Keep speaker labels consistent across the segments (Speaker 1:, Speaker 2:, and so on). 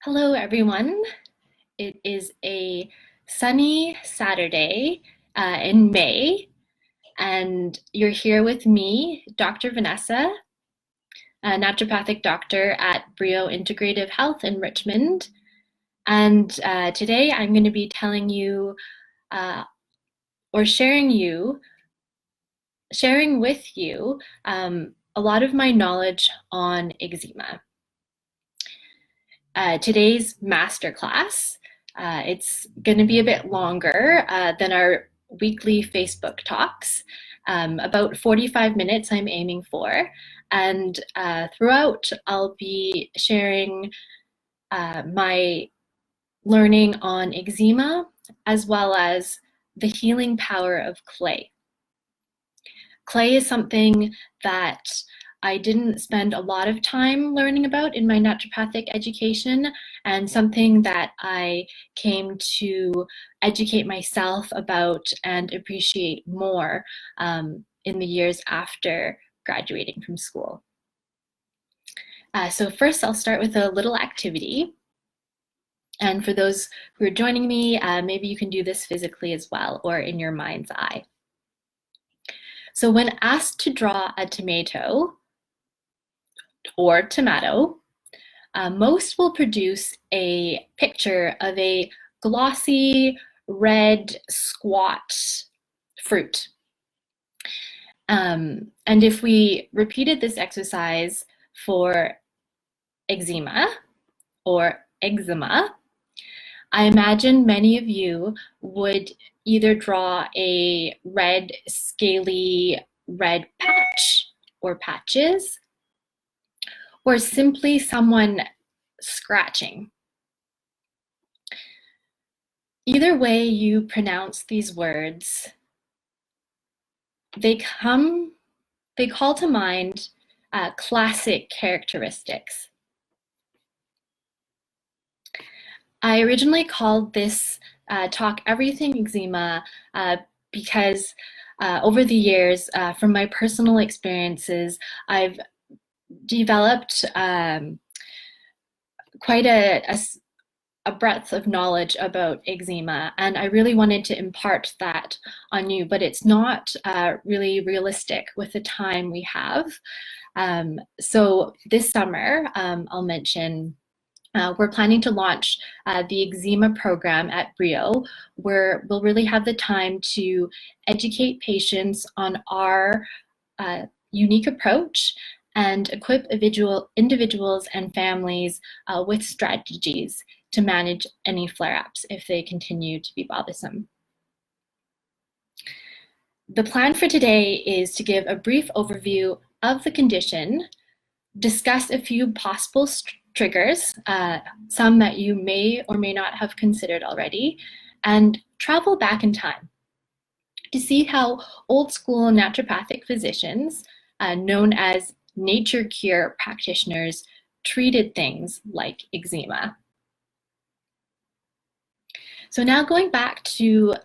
Speaker 1: Hello, everyone. It is a sunny Saturday in May, and you're here with me, Dr. Vanessa, a naturopathic doctor at Brio Integrative Health in Richmond. And today I'm going to be telling you or sharing with you a lot of my knowledge on eczema. Today's masterclass, it's going to be a bit longer than our weekly Facebook talks, about 45 minutes I'm aiming for. And throughout, I'll be sharing my learning on eczema as well as the healing power of clay. Clay is something that I didn't spend a lot of time learning about in my naturopathic education, and something that I came to educate myself about and appreciate more in the years after graduating from school. So first, I'll start with a little activity. And for those who are joining me, maybe you can do this physically as well, or in your mind's eye. So when asked to draw a tomato, most will produce a picture of a glossy, red, squat fruit. And if we repeated this exercise for eczema or eczema, I imagine many of you would either draw a red, scaly red patch or patches, or simply someone scratching. Either way you pronounce these words, they call to mind classic characteristics. I originally called this talk Everything Eczema because over the years, from my personal experiences, I've developed quite a breadth of knowledge about eczema, and I really wanted to impart that on you, but it's not really realistic with the time we have. So this summer, I'll mention, we're planning to launch the eczema program at Brio, where we'll really have the time to educate patients on our unique approach and equip individuals and families with strategies to manage any flare-ups if they continue to be bothersome. The plan for today is to give a brief overview of the condition, discuss a few possible triggers, some that you may or may not have considered already, and travel back in time to see how old school naturopathic physicians, known as nature cure practitioners, treated things like eczema. So now going back to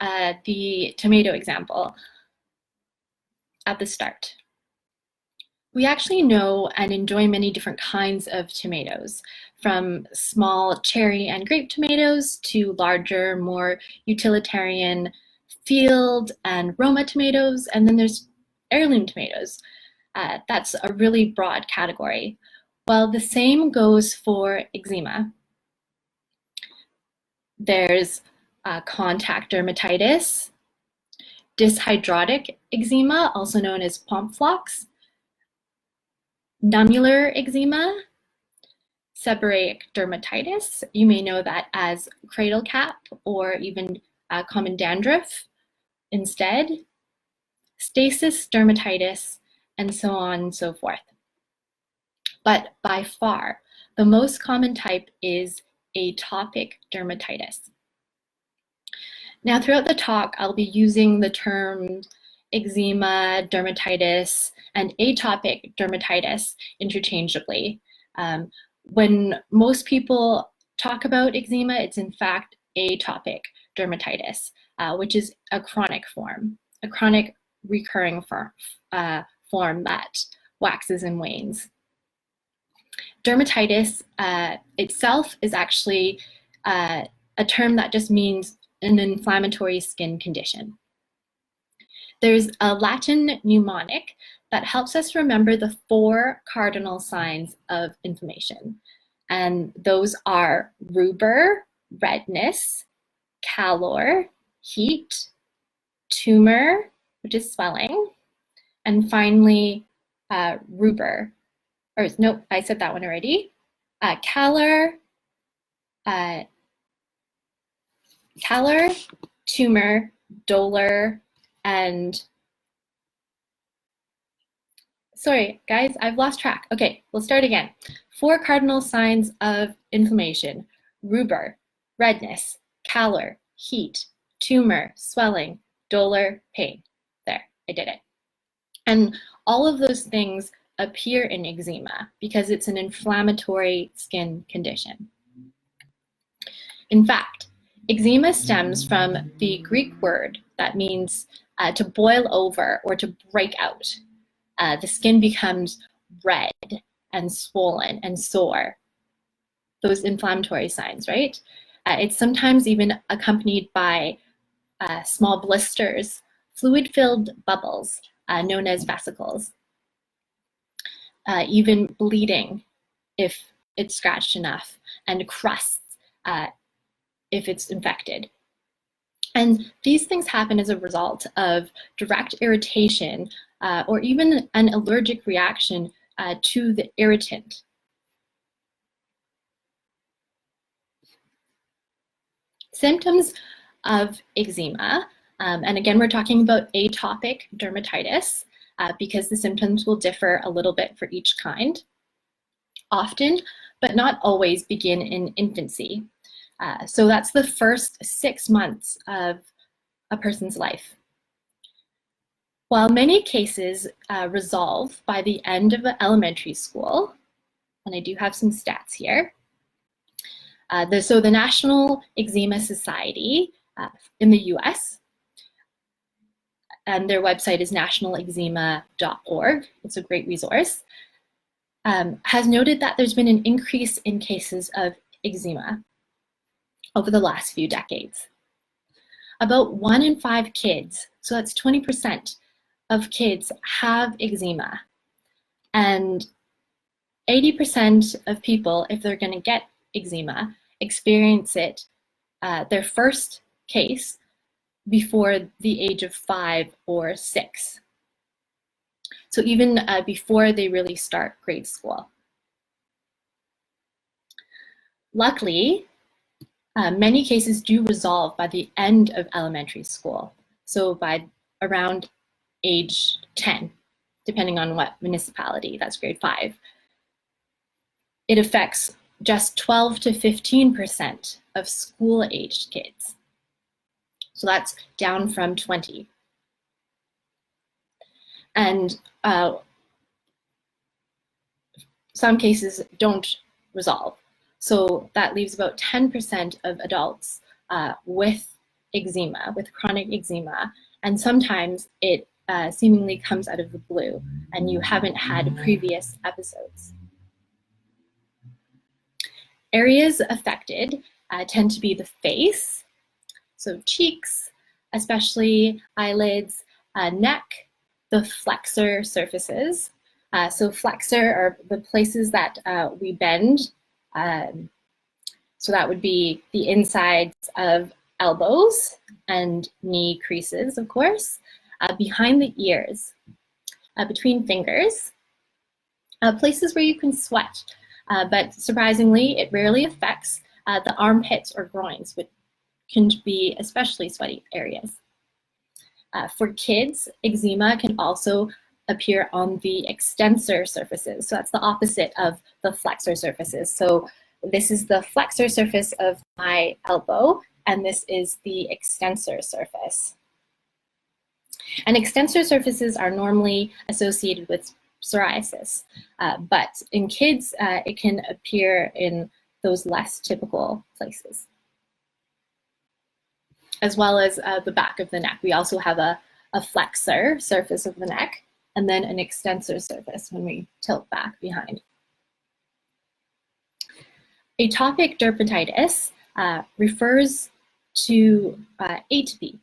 Speaker 1: the tomato example at the start. We actually know and enjoy many different kinds of tomatoes, from small cherry and grape tomatoes to larger, more utilitarian field and Roma tomatoes, and then there's heirloom tomatoes. That's a really broad category. Well, the same goes for eczema. There's contact dermatitis, dyshidrotic eczema, also known as pompflox, nummular eczema, seborrheic dermatitis. You may know that as cradle cap or even common dandruff instead, stasis dermatitis, and so on and so forth. But by far, the most common type is atopic dermatitis. Now, throughout the talk, I'll be using the terms eczema, dermatitis, and atopic dermatitis interchangeably. When most people talk about eczema, it's in fact atopic dermatitis, which is a chronic form, a chronic recurring form that waxes and wanes. Dermatitis itself is actually a term that just means an inflammatory skin condition. There's a Latin mnemonic that helps us remember the 4 cardinal signs of inflammation. And those are rubor, redness, calor, heat, tumor, which is swelling, and finally rubor. Or nope, I said that one already. Calor, tumor, dolor, and sorry, guys, I've lost track. Okay, we'll start again. 4 cardinal signs of inflammation: rubor, redness, calor, heat, tumor, swelling, dolor, pain. There, I did it. And all of those things appear in eczema because it's an inflammatory skin condition. In fact, eczema stems from the Greek word that means to boil over or to break out. The skin becomes red and swollen and sore. Those inflammatory signs, right? It's sometimes even accompanied by small blisters, fluid-filled bubbles known as vesicles, even bleeding if it's scratched enough, and crusts if it's infected. And these things happen as a result of direct irritation or even an allergic reaction to the irritant. Symptoms of eczema, and again, we're talking about atopic dermatitis because the symptoms will differ a little bit for each kind. Often, but not always, begin in infancy. So that's the first 6 months of a person's life. While many cases resolve by the end of elementary school, and I do have some stats here. So the National Eczema Society in the US, and their website is nationaleczema.org, it's a great resource, has noted that there's been an increase in cases of eczema over the last few decades. About 1 in 5 kids, so that's 20% of kids, have eczema. And 80% of people, if they're going to get eczema, experience it, their first case, before the age of 5 or 6. So even before they really start grade school. Luckily, many cases do resolve by the end of elementary school, so by around age 10, depending on what municipality, that's grade 5. It affects just 12 to 15% of school-aged kids. So that's down from 20. And some cases don't resolve. So that leaves about 10% of adults with eczema, with chronic eczema. And sometimes it seemingly comes out of the blue and you haven't had previous episodes. Areas affected tend to be the face, so cheeks, especially eyelids, neck, the flexor surfaces. So flexor are the places that we bend. So that would be the insides of elbows and knee creases, of course, behind the ears, between fingers, places where you can sweat. But surprisingly, it rarely affects the armpits or groins, which can be especially sweaty areas. For kids, eczema can also appear on the extensor surfaces. So that's the opposite of the flexor surfaces. So this is the flexor surface of my elbow, and this is the extensor surface. And extensor surfaces are normally associated with psoriasis, but in kids, it can appear in those less typical places, as well as the back of the neck. We also have a flexor surface of the neck, and then an extensor surface when we tilt back behind. Atopic dermatitis refers to atopy,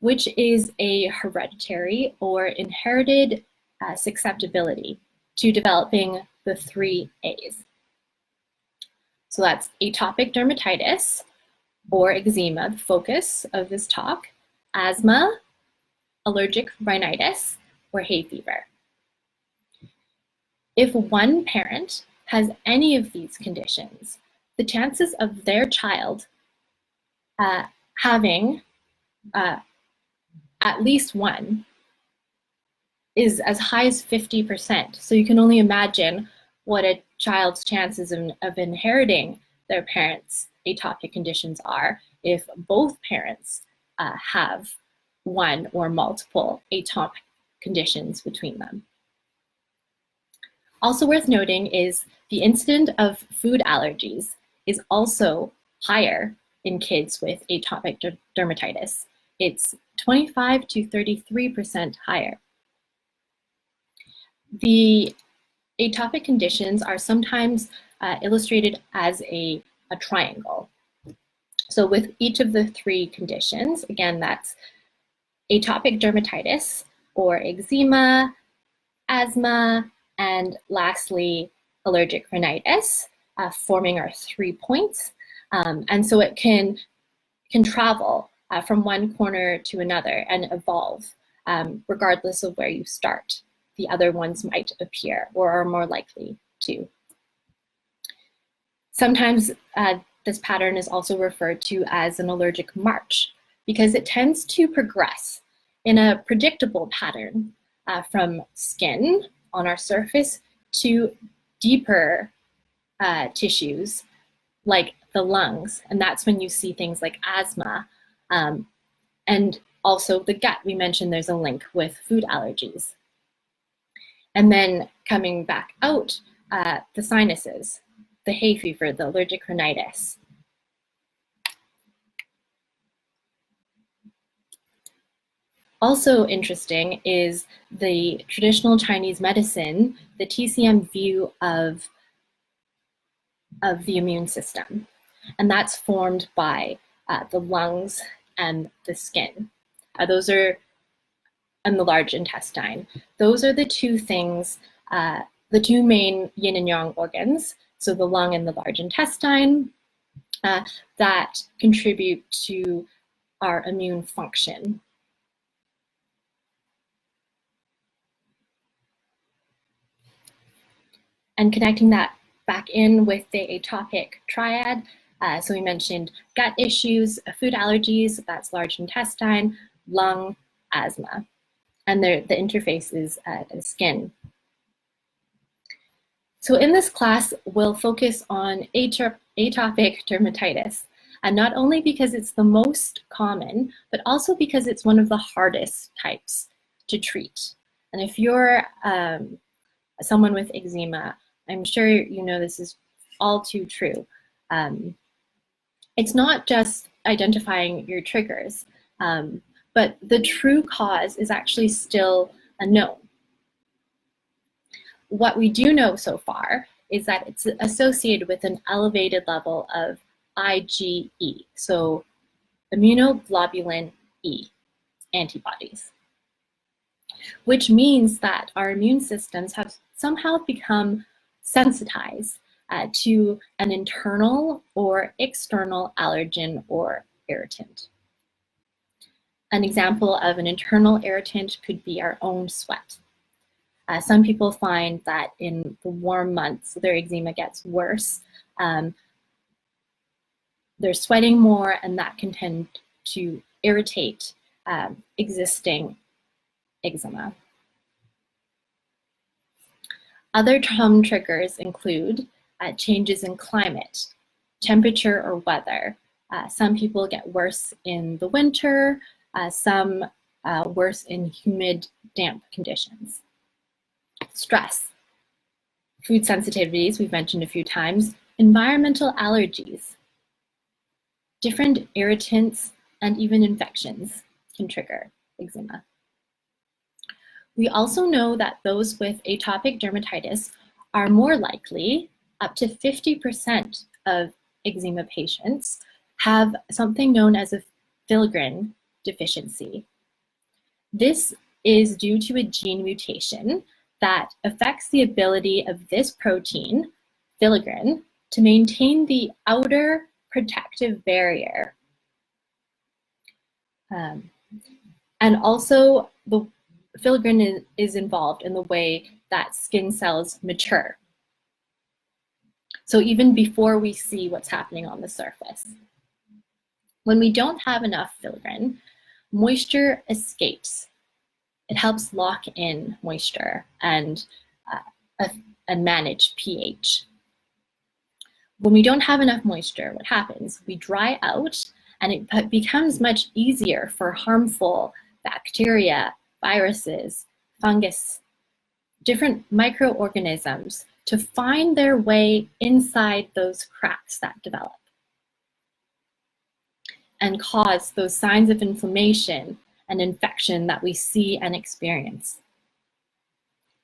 Speaker 1: which is a hereditary or inherited susceptibility to developing the 3 A's. So that's atopic dermatitis or eczema, the focus of this talk, asthma, allergic rhinitis, or hay fever. If one parent has any of these conditions, the chances of their child having at least one is as high as 50%. So you can only imagine what a child's chances of inheriting their parents' atopic conditions are if both parents have one or multiple atopic conditions between them. Also worth noting is the incidence of food allergies is also higher in kids with atopic dermatitis. It's 25 to 33% higher. The atopic conditions are sometimes illustrated as a triangle. So with each of the 3 conditions, again, that's atopic dermatitis or eczema, asthma, and lastly, allergic rhinitis, forming our 3 points. And so it can travel from one corner to another and evolve regardless of where you start. The other ones might appear or are more likely to. Sometimes this pattern is also referred to as an allergic march because it tends to progress in a predictable pattern from skin on our surface to deeper tissues like the lungs. And that's when you see things like asthma and also the gut. We mentioned there's a link with food allergies. And then coming back out, the sinuses, the hay fever, the allergic rhinitis. Also interesting is the traditional Chinese medicine, the TCM view of the immune system. And that's formed by the lungs and the skin. Those are, and the large intestine. Those are the 2 things, the 2 main yin and yang organs, so the lung and the large intestine, that contribute to our immune function. And connecting that back in with the atopic triad, so we mentioned gut issues, food allergies, that's large intestine, lung, asthma. And the interface is the skin. So in this class, we'll focus on atopic dermatitis, and not only because it's the most common, but also because it's one of the hardest types to treat. And if you're someone with eczema, I'm sure you know this is all too true. It's not just identifying your triggers, but the true cause is actually still unknown. What we do know so far is that it's associated with an elevated level of IgE, so immunoglobulin E antibodies, which means that our immune systems have somehow become sensitized to an internal or external allergen or irritant. An example of an internal irritant could be our own sweat. Some people find that in the warm months, their eczema gets worse. They're sweating more, and that can tend to irritate existing eczema. Other home triggers include changes in climate, temperature, or weather. Some people get worse in the winter, some worse in humid, damp conditions. Stress, food sensitivities, we've mentioned a few times, environmental allergies, different irritants, and even infections can trigger eczema. We also know that those with atopic dermatitis are more likely, up to 50% of eczema patients have something known as a filaggrin deficiency. This is due to a gene mutation that affects the ability of this protein, filaggrin, to maintain the outer protective barrier. And also, the filaggrin is involved in the way that skin cells mature. So even before we see what's happening on the surface. When we don't have enough filaggrin, moisture escapes. It helps lock in moisture and manage pH. When we don't have enough moisture, what happens? We dry out, and it becomes much easier for harmful bacteria, viruses, fungus, different microorganisms to find their way inside those cracks that develop and cause those signs of inflammation and infection that we see and experience.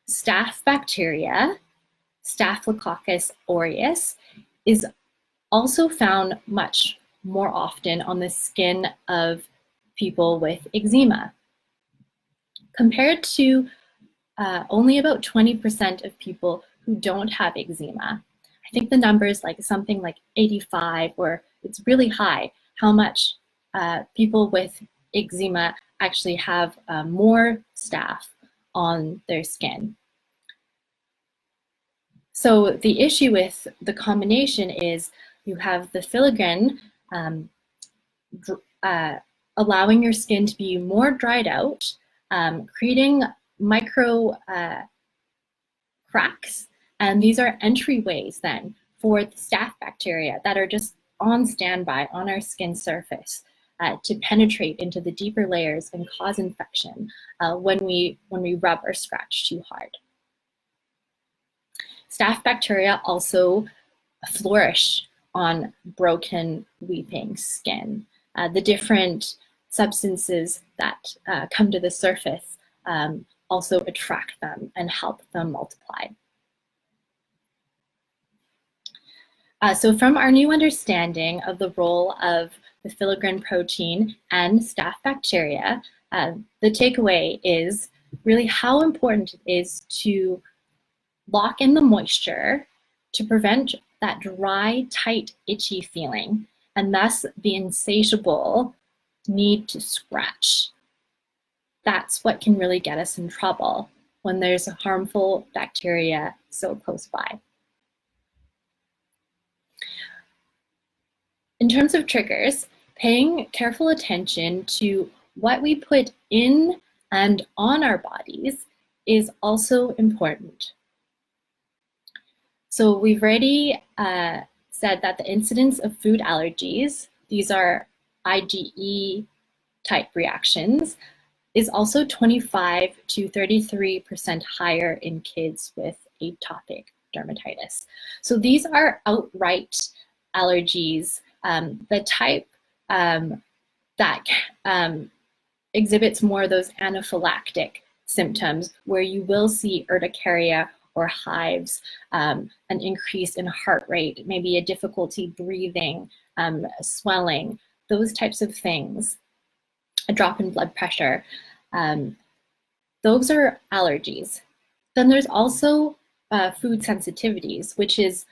Speaker 1: Staph bacteria, Staphylococcus aureus, is also found much more often on the skin of people with eczema. Compared to only about 20% of people who don't have eczema. I think the number is like something like 85, or it's really high, how much people with eczema actually have more staph on their skin. So the issue with the combination is you have the filaggrin allowing your skin to be more dried out, creating micro cracks, and these are entryways then for the staph bacteria that are just on standby on our skin surface to penetrate into the deeper layers and cause infection when we rub or scratch too hard. Staph bacteria also flourish on broken, weeping skin. The different substances that come to the surface also attract them and help them multiply. So from our new understanding of the role of the filaggrin protein and staph bacteria, the takeaway is really how important it is to lock in the moisture to prevent that dry, tight, itchy feeling, and thus the insatiable need to scratch. That's what can really get us in trouble when there's a harmful bacteria so close by. In terms of triggers, paying careful attention to what we put in and on our bodies is also important. So we've already said that the incidence of food allergies, these are IgE type reactions, is also 25 to 33% higher in kids with atopic dermatitis. So these are outright allergies, the type that exhibits more of those anaphylactic symptoms where you will see urticaria or hives, an increase in heart rate, maybe a difficulty breathing, swelling, those types of things, a drop in blood pressure. Those are allergies. Then there's also food sensitivities, which is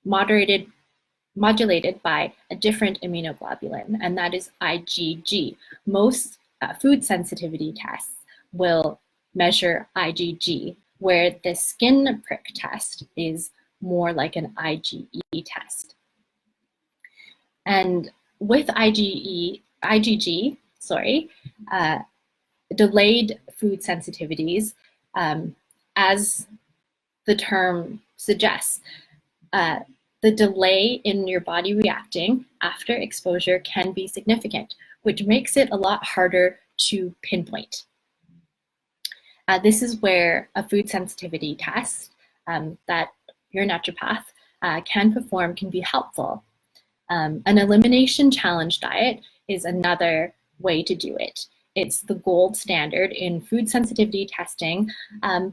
Speaker 1: modulated by a different immunoglobulin, and that is IgG. Most food sensitivity tests will measure IgG, where the skin prick test is more like an IgE test. And with IgG, delayed food sensitivities, as the term suggests, the delay in your body reacting after exposure can be significant, which makes it a lot harder to pinpoint. This is where a food sensitivity test that your naturopath can perform can be helpful. An elimination challenge diet is another way to do it. It's the gold standard in food sensitivity testing,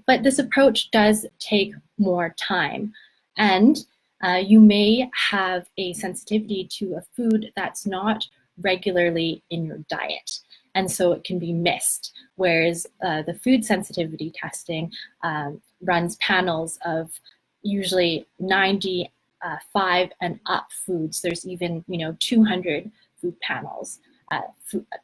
Speaker 1: but this approach does take more time. And You may have a sensitivity to a food that's not regularly in your diet, and so it can be missed, whereas the food sensitivity testing runs panels of usually 95 and up foods. There's even 200 food panels,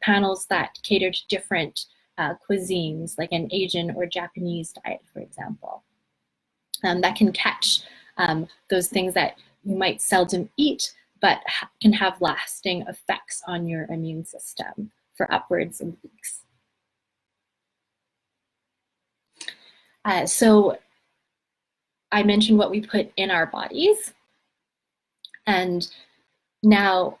Speaker 1: panels that cater to different cuisines, like an Asian or Japanese diet, for example, that can catch those things that you might seldom eat, but can have lasting effects on your immune system for upwards of weeks. So I mentioned what we put in our bodies, and now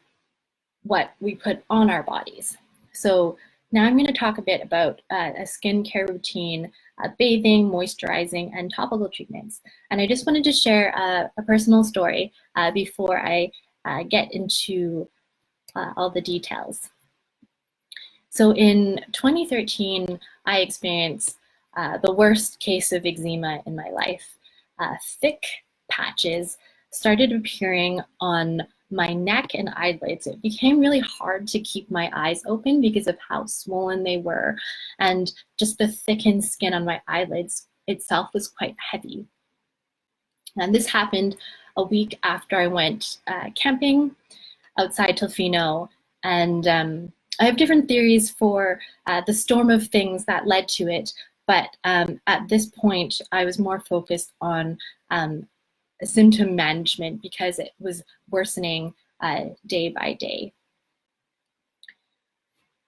Speaker 1: what we put on our bodies. So now I'm going to talk a bit about a skincare routine, bathing, moisturizing, and topical treatments. And I just wanted to share a personal story before I get into all the details. So in 2013, I experienced the worst case of eczema in my life. Thick patches started appearing on my neck and eyelids. It became really hard to keep my eyes open because of how swollen they were, and just the thickened skin on my eyelids itself was quite heavy. And this happened a week after I went camping outside Tofino, and I have different theories for the storm of things that led to it, but at this point I was more focused on symptom management because it was worsening day by day.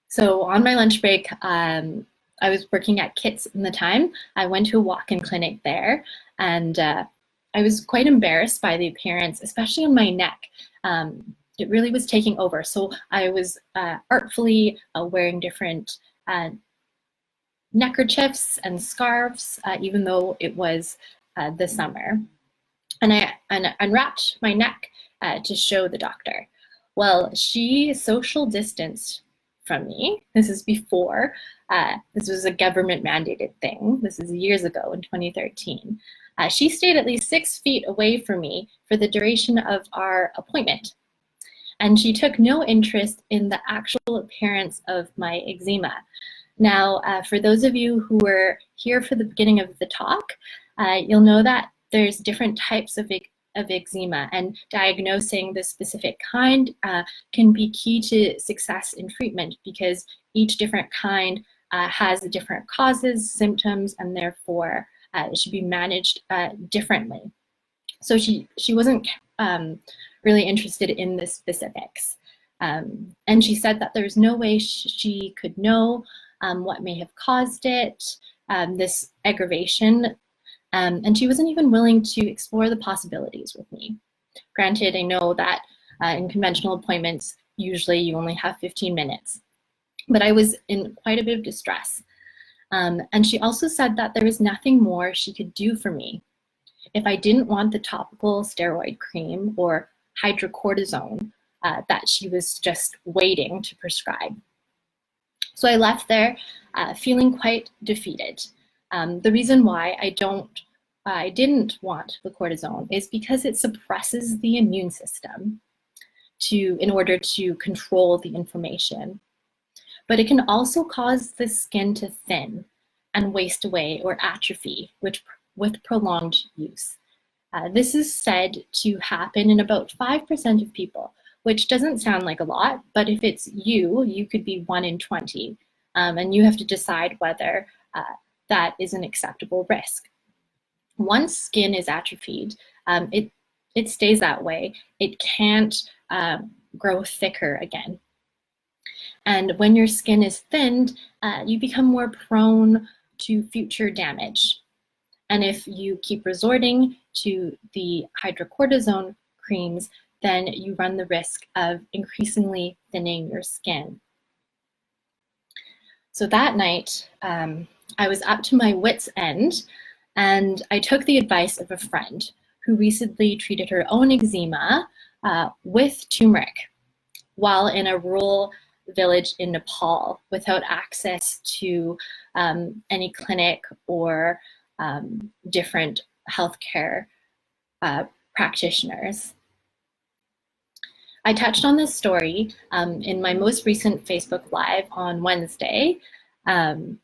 Speaker 1: So on my lunch break, I was working at Kits in the time. I went to a walk-in clinic there, and I was quite embarrassed by the appearance, especially on my neck. It really was taking over. So I was artfully wearing different neckerchiefs and scarves, even though it was the summer. And I unwrapped my neck to show the doctor. Well, she social distanced from me. This is before, this was a government mandated thing. This is years ago in 2013. She stayed at least 6 feet away from me for the duration of our appointment. And she took no interest in the actual appearance of my eczema. Now, for those of you who were here for the beginning of the talk, you'll know that there's different types of eczema, and diagnosing the specific kind can be key to success in treatment because each different kind has different causes, symptoms, and therefore it should be managed differently. So she wasn't really interested in the specifics. And she said that there's no way she could know what may have caused it, this aggravation. And she wasn't even willing to explore the possibilities with me. Granted, I know that in conventional appointments, usually you only have 15 minutes, but I was in quite a bit of distress. And she also said that there was nothing more she could do for me. If I didn't want the topical steroid cream or hydrocortisone that she was just waiting to prescribe. So I left there feeling quite defeated. The reason why I didn't want the cortisone is because it suppresses the immune system in order to control the inflammation. But it can also cause the skin to thin and waste away or atrophy with prolonged use. This is said to happen in about 5% of people, which doesn't sound like a lot, but if it's you could be 1 in 20, and you have to decide whether that is an acceptable risk. Once skin is atrophied, it stays that way. It can't grow thicker again. And when your skin is thinned, you become more prone to future damage. And if you keep resorting to the hydrocortisone creams, then you run the risk of increasingly thinning your skin. So that night, I was up to my wit's end, and I took the advice of a friend who recently treated her own eczema with turmeric while in a rural village in Nepal without access to any clinic or different healthcare practitioners. I touched on this story in my most recent Facebook Live on Wednesday, and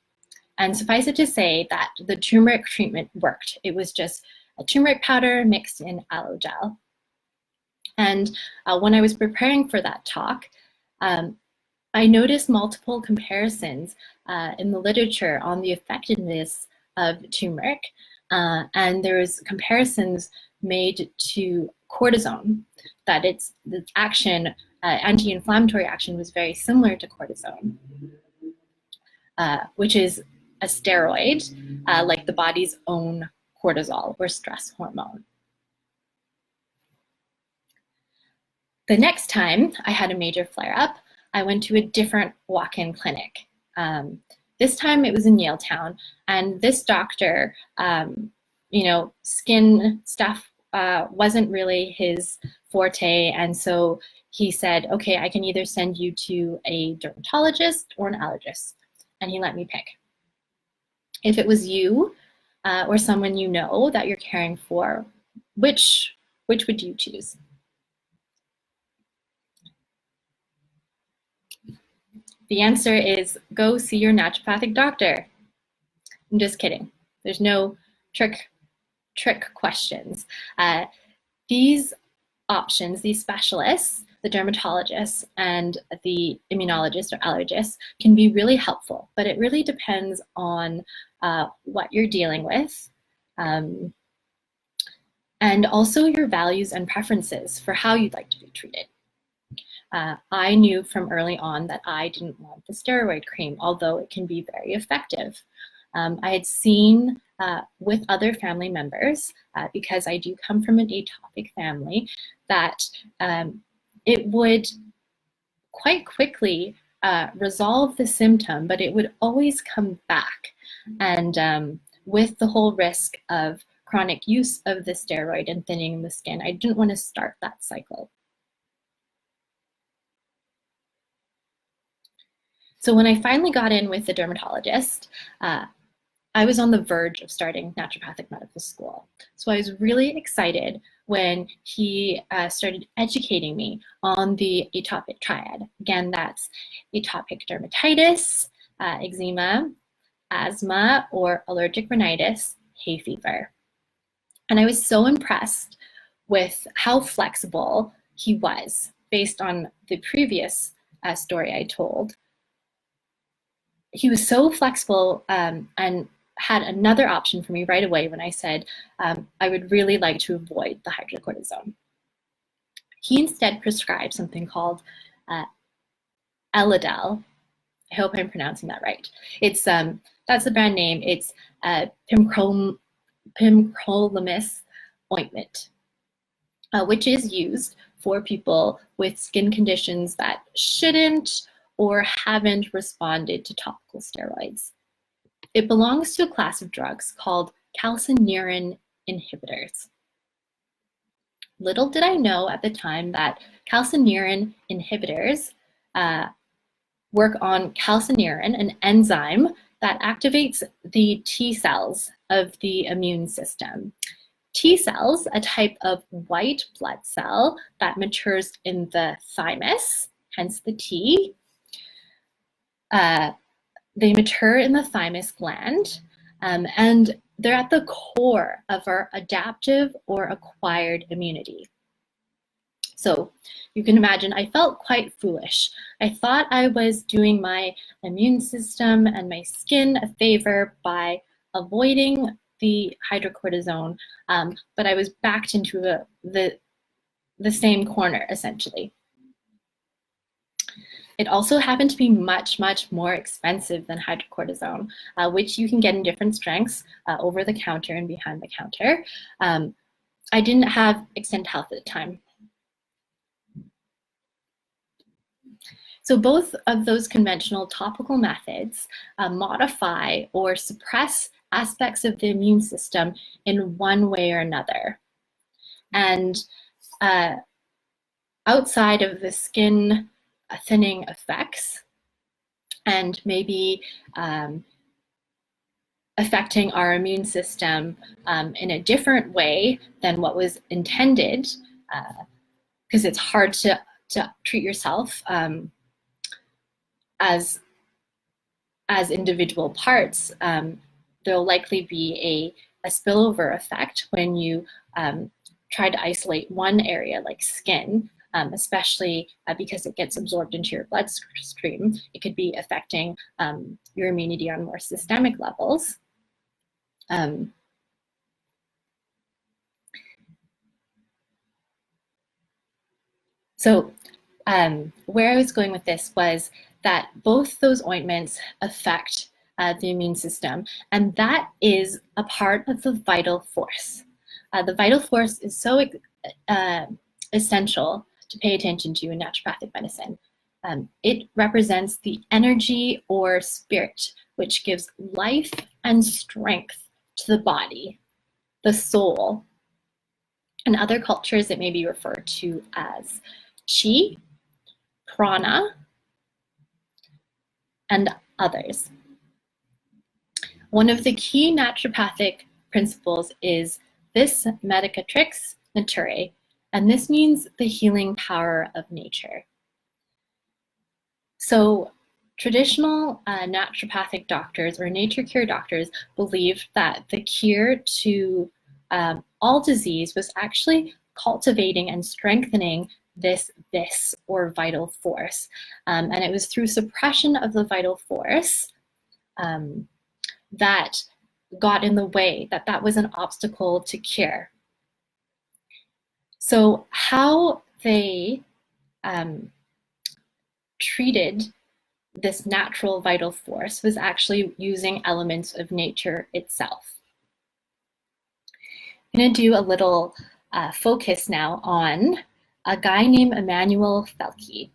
Speaker 1: suffice it to say that the turmeric treatment worked. It was just a turmeric powder mixed in aloe gel. And when I was preparing for that talk, I noticed multiple comparisons in the literature on the effectiveness of turmeric, and there was comparisons made to cortisone, that its action, anti-inflammatory action, was very similar to cortisone, which is a steroid, like the body's own cortisol or stress hormone. The next time I had a major flare-up, I went to a different walk-in clinic. This time it was in Yaletown, and this doctor, skin stuff wasn't really his forte, and so he said, okay, I can either send you to a dermatologist or an allergist, and he let me pick. If it was you or someone you know that you're caring for, which would you choose? The answer is go see your naturopathic doctor. I'm just kidding. There's no trick questions. These options, these specialists, the dermatologists and the immunologist or allergist, can be really helpful, but it really depends on what you're dealing with, and also your values and preferences for how you'd like to be treated. I knew from early on that I didn't want the steroid cream, although it can be very effective. I had seen with other family members, because I do come from an atopic family, that it would quite quickly resolve the symptom, but it would always come back. And with the whole risk of chronic use of the steroid and thinning the skin, I didn't want to start that cycle. So when I finally got in with the dermatologist, I was on the verge of starting naturopathic medical school. So I was really excited when he started educating me on the atopic triad. Again, that's atopic dermatitis, eczema, asthma, or allergic rhinitis, hay fever. And I was so impressed with how flexible he was based on the previous story I told. He was so flexible and had another option for me right away when I said I would really like to avoid the hydrocortisone. He instead prescribed something called Elidel. I hope I'm pronouncing that right. It's that's the brand name. It's pimcrolimus ointment, which is used for people with skin conditions that shouldn't or haven't responded to topical steroids. It belongs to a class of drugs called calcineurin inhibitors. Little did I know at the time that calcineurin inhibitors work on calcineurin, an enzyme that activates the T cells of the immune system. T cells, a type of white blood cell that matures in the thymus, hence the T. They mature in the thymus gland, and they're at the core of our adaptive or acquired immunity. So you can imagine I felt quite foolish. I thought I was doing my immune system and my skin a favor by avoiding the hydrocortisone, but I was backed into the same corner, essentially. It also happened to be much, much more expensive than hydrocortisone, which you can get in different strengths over the counter and behind the counter. I didn't have Extend Health at the time. So both of those conventional topical methods modify or suppress aspects of the immune system in one way or another. And outside of the skin thinning effects and maybe affecting our immune system in a different way than what was intended, because it's hard to treat yourself as individual parts. There'll likely be a spillover effect when you try to isolate one area like skin, especially because it gets absorbed into your bloodstream. It could be affecting your immunity on more systemic levels. So where I was going with this was that both those ointments affect the immune system, and that is a part of the vital force. The vital force is so essential to pay attention to in naturopathic medicine. It represents the energy or spirit which gives life and strength to the body, the soul. In other cultures, it may be referred to as chi, prana, and others. One of the key naturopathic principles is vis medicatrix naturae, and this means the healing power of nature. So traditional naturopathic doctors or nature cure doctors believed that the cure to all disease was actually cultivating and strengthening this vis or vital force. And it was through suppression of the vital force that got in the way, that was an obstacle to cure. So how they treated this natural vital force was actually using elements of nature itself. I'm going to do a little focus now on a guy named Emanuel Felke.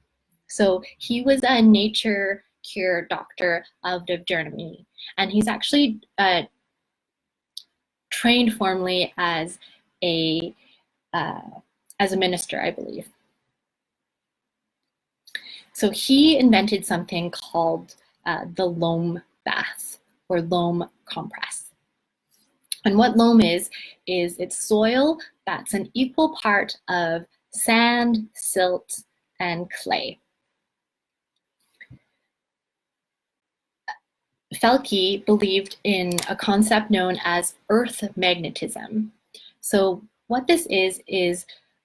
Speaker 1: So he was a nature cure doctor of Germany, and he's actually trained formally as a minister, I believe. So he invented something called the loam bath or loam compress. And what loam is it's soil that's an equal part of sand, silt, and clay. Felke believed in a concept known as earth magnetism. So what this is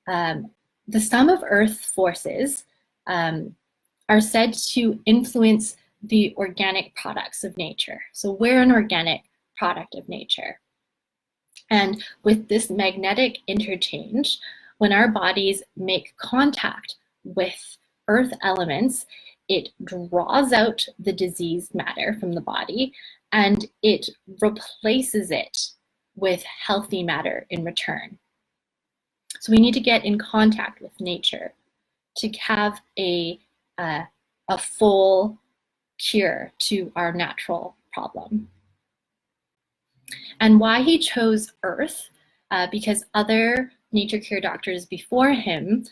Speaker 1: the sum of earth forces are said to influence the organic products of nature. So we're an organic product of nature. And with this magnetic interchange, when our bodies make contact with earth elements, it draws out the diseased matter from the body and it replaces it with healthy matter in return. So we need to get in contact with nature to have a full cure to our natural problem. And why he chose earth, because other nature cure doctors before him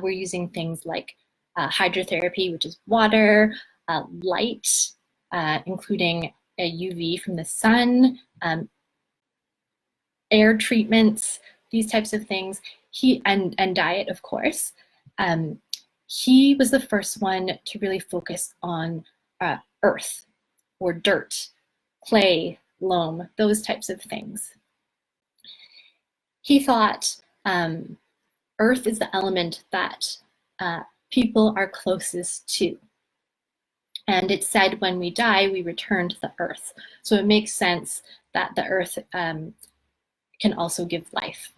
Speaker 1: were using things like hydrotherapy, which is water, light, including a UV from the sun, air treatments, these types of things. And diet, of course. He was the first one to really focus on earth or dirt, clay, loam, those types of things. He thought earth is the element that people are closest to. And it's said when we die, we return to the earth. So it makes sense that the earth can also give life.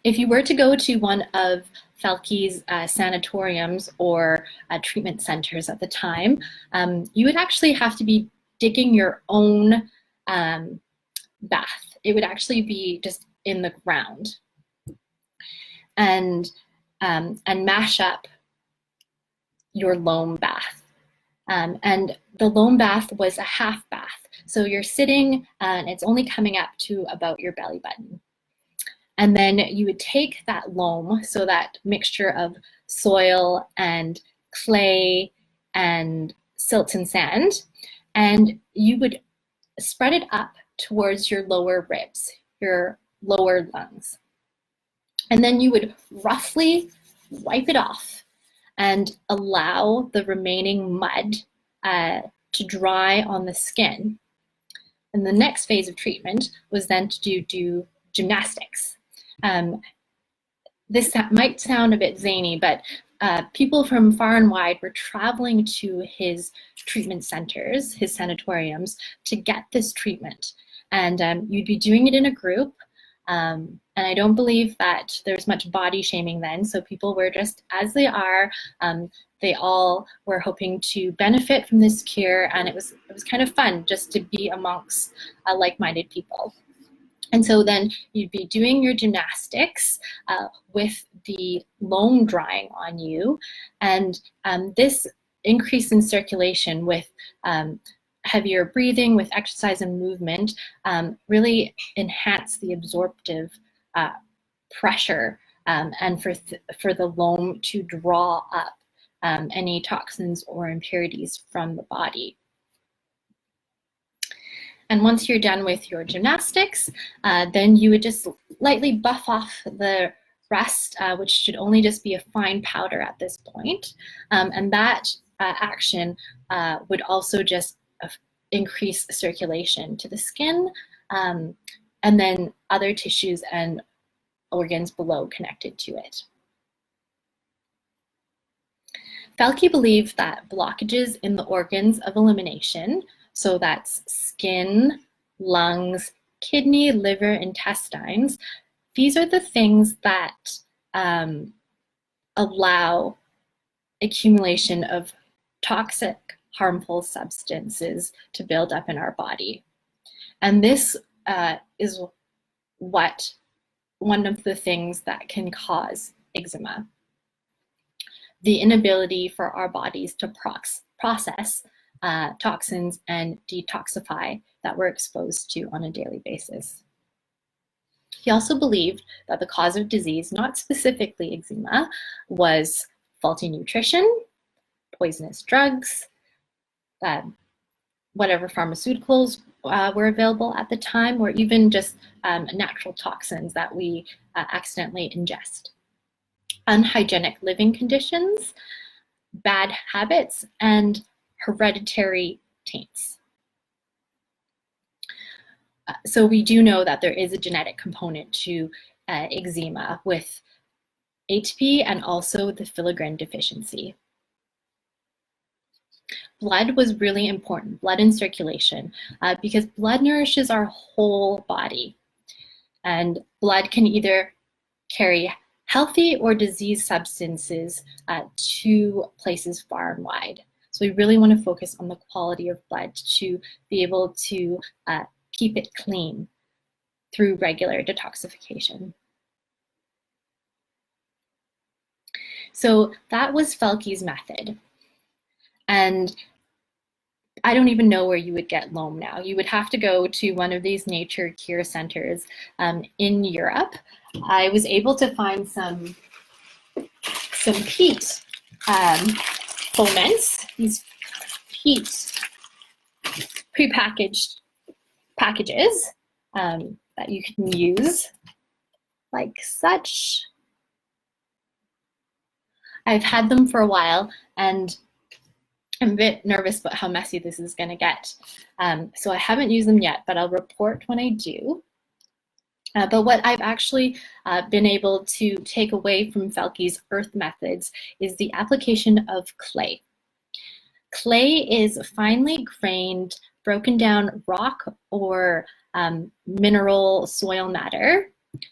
Speaker 1: If you were to go to one of Felke's sanatoriums or treatment centers at the time, you would actually have to be digging your own bath. It would actually be just in the ground and mash up your loam bath. And the loam bath was a half bath. So you're sitting and it's only coming up to about your belly button. And then you would take that loam, so that mixture of soil and clay and silt and sand, and you would spread it up towards your lower ribs, your lower lungs. And then you would roughly wipe it off and allow the remaining mud to dry on the skin. And the next phase of treatment was then to do gymnastics. This might sound a bit zany, but people from far and wide were traveling to his treatment centers, his sanatoriums, to get this treatment. And you'd be doing it in a group. And I don't believe that there's much body shaming then. So people were just as they are. They all were hoping to benefit from this cure. And it was kind of fun just to be amongst like-minded people. And so then you'd be doing your gymnastics with the loam drying on you. And this increase in circulation with heavier breathing, with exercise and movement, really enhance the absorptive pressure and for the loam to draw up any toxins or impurities from the body. And once you're done with your gymnastics, then you would just lightly buff off the rest, which should only just be a fine powder at this point. And that action would also just increase circulation to the skin, and then other tissues and organs below connected to it. Felke believed that blockages in the organs of elimination, so that's skin, lungs, kidney, liver, intestines, these are the things that allow accumulation of toxic, harmful substances to build up in our body. And this is one of the things that can cause eczema. The inability for our bodies to process toxins and detoxify that we're exposed to on a daily basis. He also believed that the cause of disease, not specifically eczema, was faulty nutrition, poisonous drugs, whatever pharmaceuticals were available at the time, or even just natural toxins that we accidentally ingest. Unhygienic living conditions, bad habits, and hereditary taints. So we do know that there is a genetic component to eczema with atopy and also the filaggrin deficiency. Blood was really important, blood in circulation, because blood nourishes our whole body. And blood can either carry healthy or diseased substances to places far and wide. So we really want to focus on the quality of blood to be able to keep it clean through regular detoxification. So that was Felke's method. And I don't even know where you would get loam now. You would have to go to one of these nature cure centers in Europe. I was able to find some peat foments, these peat prepackaged packages that you can use like such. I've had them for a while and I'm a bit nervous about how messy this is going to get. So I haven't used them yet, but I'll report when I do. But what I've actually been able to take away from Felke's earth methods is the application of clay. Clay is finely grained, broken down rock or mineral soil matter,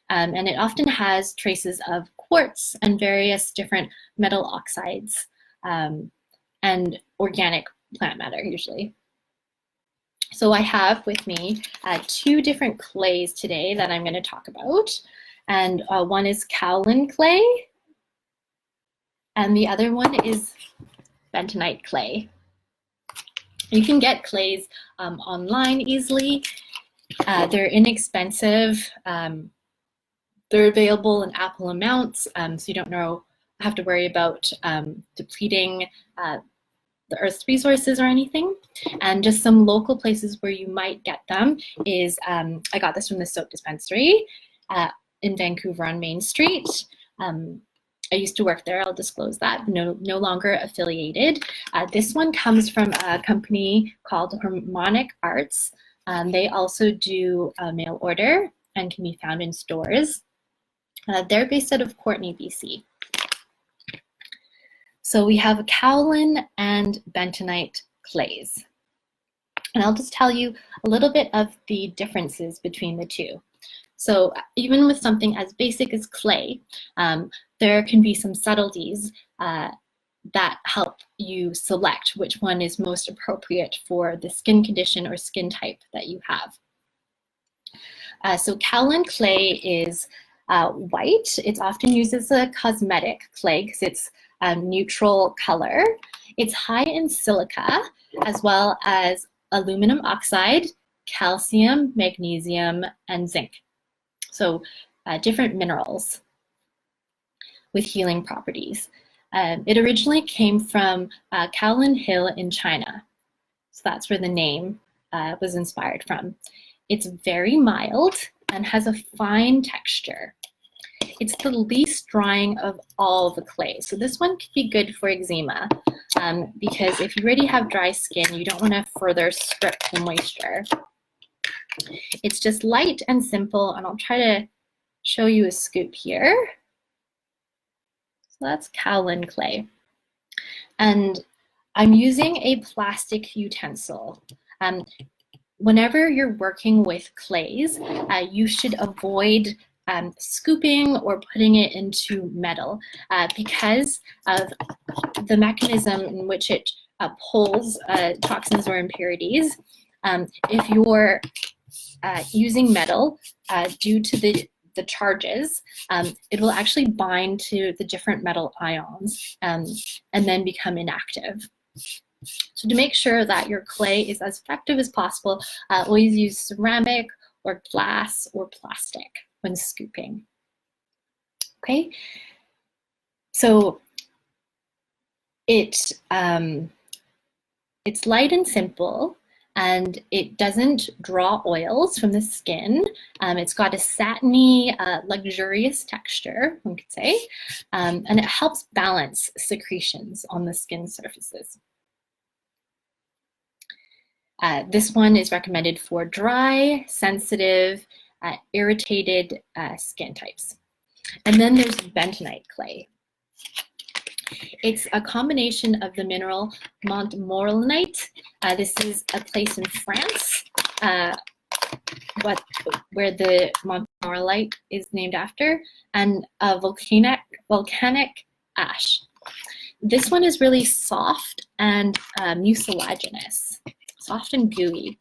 Speaker 1: and it often has traces of quartz and various different metal oxides and organic plant matter usually. So I have with me two different clays today that I'm going to talk about. And one is Kaolin Clay, and the other one is Bentonite Clay. You can get clays online easily. They're inexpensive. They're available in ample amounts, so you don't have to worry about depleting the Earth's resources or anything. And just some local places where you might get them is, I got this from the soap dispensary in Vancouver on Main Street. I used to work there, I'll disclose that, no longer affiliated. This one comes from a company called Harmonic Arts. They also do mail order and can be found in stores. They're based out of Courtenay, BC. So we have kaolin and bentonite clays. And I'll just tell you a little bit of the differences between the two. So even with something as basic as clay, there can be some subtleties that help you select which one is most appropriate for the skin condition or skin type that you have. So kaolin clay is white. It's often used as a cosmetic clay because it's a neutral color. It's high in silica as well as aluminum oxide, calcium, magnesium, and zinc. So different minerals with healing properties. It originally came from Kaolin Hill in China. So that's where the name was inspired from. It's very mild and has a fine texture. It's the least drying of all the clays. So this one could be good for eczema because if you already have dry skin, you don't want to further strip the moisture. It's just light and simple, and I'll try to show you a scoop here. So that's kaolin clay. And I'm using a plastic utensil. Whenever you're working with clays, you should avoid scooping or putting it into metal because of the mechanism in which it pulls toxins or impurities. If you're using metal, due to the charges, it will actually bind to the different metal ions and then become inactive. So to make sure that your clay is as effective as possible, always use ceramic or glass or plastic when scooping. Okay, so it's light and simple, and it doesn't draw oils from the skin. It's got a satiny, luxurious texture, one could say, and it helps balance secretions on the skin surfaces. This one is recommended for dry, sensitive, irritated skin types. And then there's bentonite clay. It's a combination of the mineral montmorillonite. This is a place in France, where the montmorillonite is named after, and a volcanic ash. This one is really soft and mucilaginous, soft and gooey.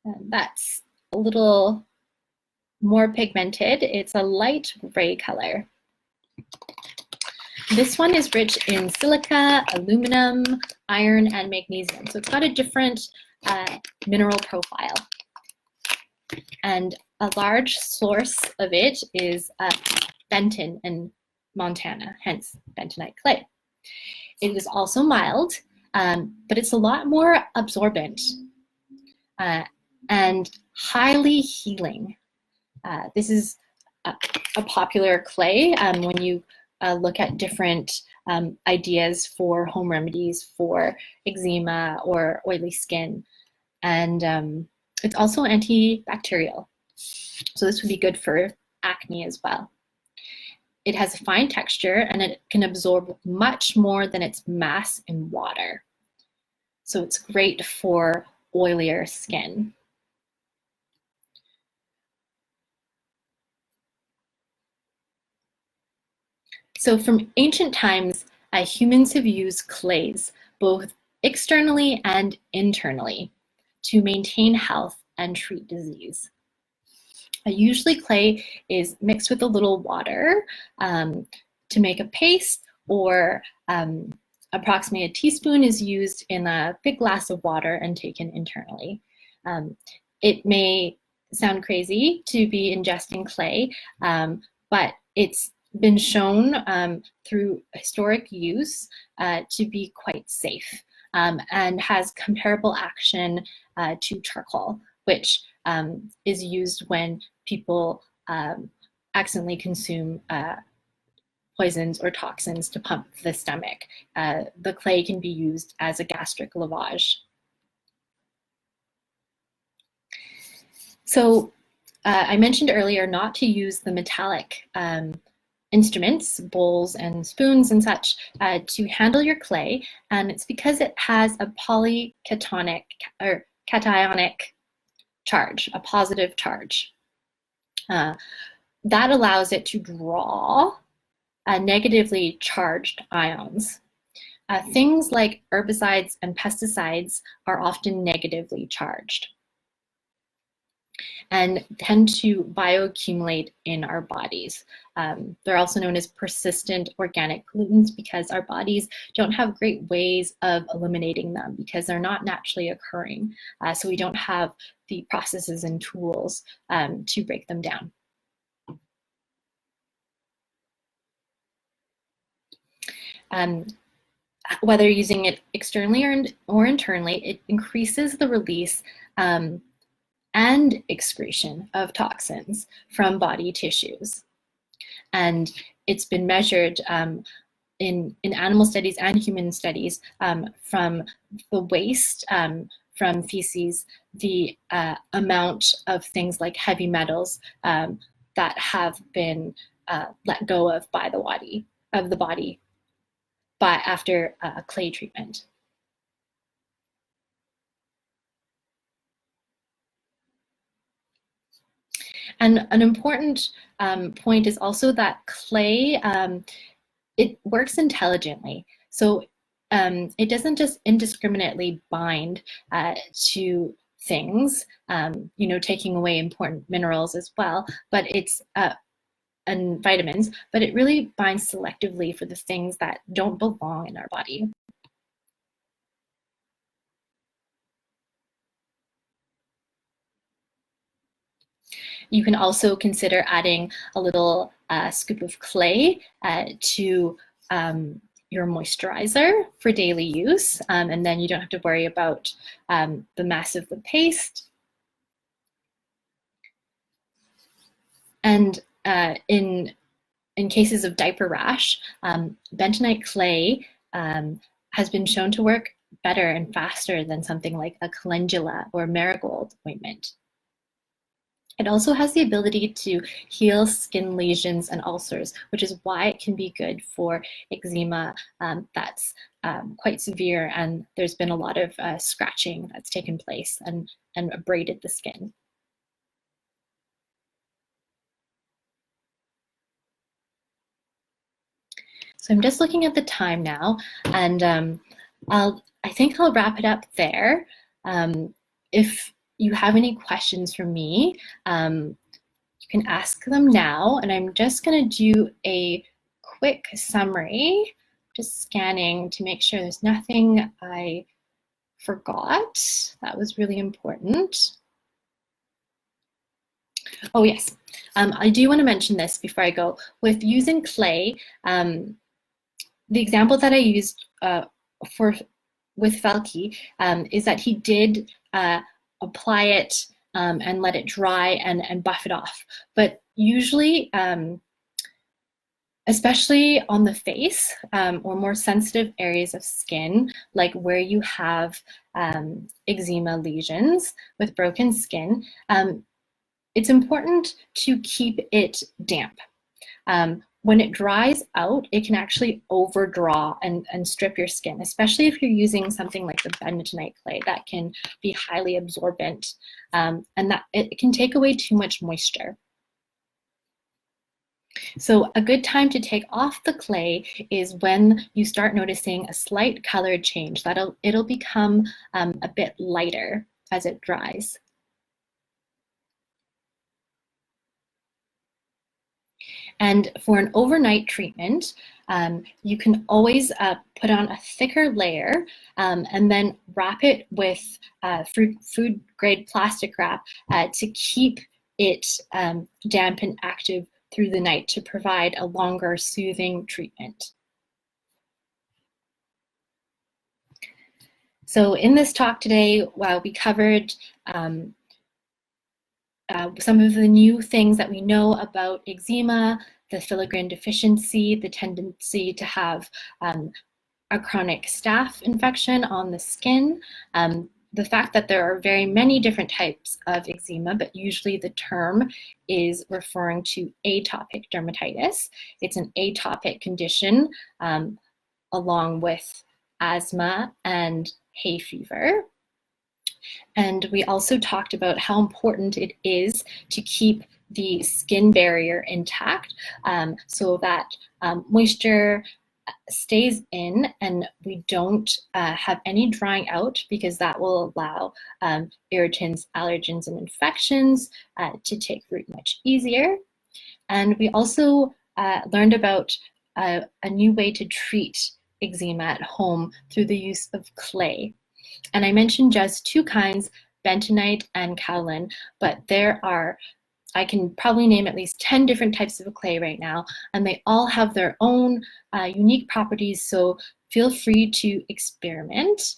Speaker 1: And that's a little more pigmented. It's a light gray color. This one is rich in silica, aluminum, iron, and magnesium. So it's got a different mineral profile. And a large source of it is Benton in Montana, hence bentonite clay. It is also mild, but it's a lot more absorbent and highly healing. This is a popular clay when you look at different ideas for home remedies for eczema or oily skin. And it's also antibacterial. So this would be good for acne as well. It has a fine texture and it can absorb much more than its mass in water. So it's great for oilier skin. So from ancient times, humans have used clays, both externally and internally, to maintain health and treat disease. Usually clay is mixed with a little water to make a paste, or approximately a teaspoon is used in a big glass of water and taken internally. It may sound crazy to be ingesting clay, but it's been shown through historic use to be quite safe and has comparable action to charcoal, which is used when people accidentally consume poisons or toxins to pump the stomach. The clay can be used as a gastric lavage. So I mentioned earlier not to use the metallic instruments, bowls and spoons and such, to handle your clay, and it's because it has a polycationic or cationic charge, a positive charge. That allows it to draw negatively charged ions. Things like herbicides and pesticides are often negatively charged and tend to bioaccumulate in our bodies. They're also known as persistent organic pollutants because our bodies don't have great ways of eliminating them because they're not naturally occurring. So we don't have the processes and tools to break them down. Whether using it externally or internally, it increases the release and excretion of toxins from body tissues. And it's been measured in animal studies and human studies from the waste, from feces, the amount of things like heavy metals that have been let go of by the body after clay treatment. And an important point is also that clay, it works intelligently. So it doesn't just indiscriminately bind to things, taking away important minerals as well, but it's and vitamins, but it really binds selectively for the things that don't belong in our body. You can also consider adding a little scoop of clay to your moisturizer for daily use, and then you don't have to worry about the mess of the paste. And in cases of diaper rash, bentonite clay has been shown to work better and faster than something like a calendula or marigold ointment. It also has the ability to heal skin lesions and ulcers, which is why it can be good for eczema that's quite severe, and there's been a lot of scratching that's taken place and abraded the skin. So I'm just looking at the time now, and I think I'll wrap it up there. If you have any questions for me, you can ask them now, and I'm just going to do a quick summary, just scanning to make sure there's nothing I forgot that was really important. Oh yes, I do want to mention this before I go. With using clay, the example that I used with Falky is that he did apply it and let it dry and buff it off. But usually, especially on the face or more sensitive areas of skin, like where you have eczema lesions with broken skin, it's important to keep it damp. When it dries out, it can actually overdraw and strip your skin, especially if you're using something like the bentonite clay that can be highly absorbent and that it can take away too much moisture. So a good time to take off the clay is when you start noticing a slight color change. It'll become a bit lighter as it dries. And for an overnight treatment, you can always put on a thicker layer and then wrap it with food-grade plastic wrap to keep it damp and active through the night to provide a longer soothing treatment. So in this talk today, we covered some of the new things that we know about eczema, the filaggrin deficiency, the tendency to have a chronic staph infection on the skin, the fact that there are very many different types of eczema, but usually the term is referring to atopic dermatitis. It's an atopic condition along with asthma and hay fever. And we also talked about how important it is to keep the skin barrier intact so that moisture stays in and we don't have any drying out, because that will allow irritants, allergens, and infections to take root much easier. And we also learned about a new way to treat eczema at home through the use of clay. And I mentioned just two kinds, bentonite and kaolin, but there are, I can probably name at least 10 different types of clay right now, and they all have their own unique properties, so feel free to experiment.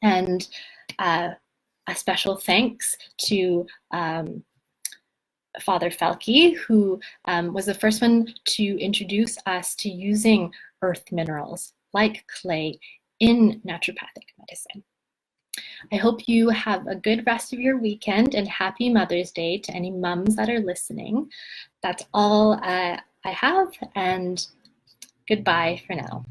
Speaker 1: And a special thanks to Father Felke, who was the first one to introduce us to using earth minerals like clay in naturopathic medicine. I hope you have a good rest of your weekend, and happy Mother's Day to any mums that are listening. That's all I have, and goodbye for now.